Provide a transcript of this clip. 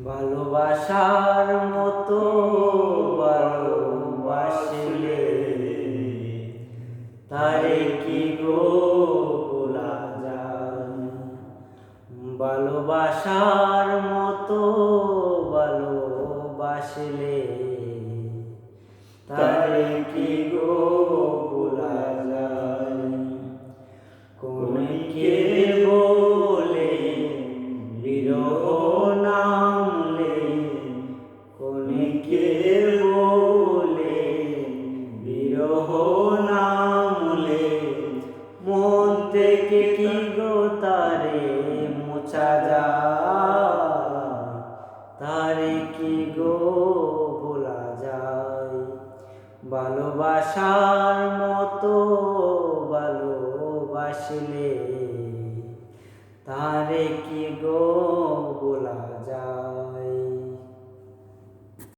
ভালোবাসার মতো ভালোবাসলে তারে কি গো ভোলা যায়? ভালোবাসার মতো ভালোবাসলে তারে কি গো ভোলা যায়? কোনকে বলে বিরহ নামলে, কোনকে বলে বিরহ নামলে, মন থেকে কি গো তারে মোছা যায়? তারে কি গো ভোলা যায়? ভালোবাসার মতো ভালোবাসলে তারে কি গো ভোলা যায়?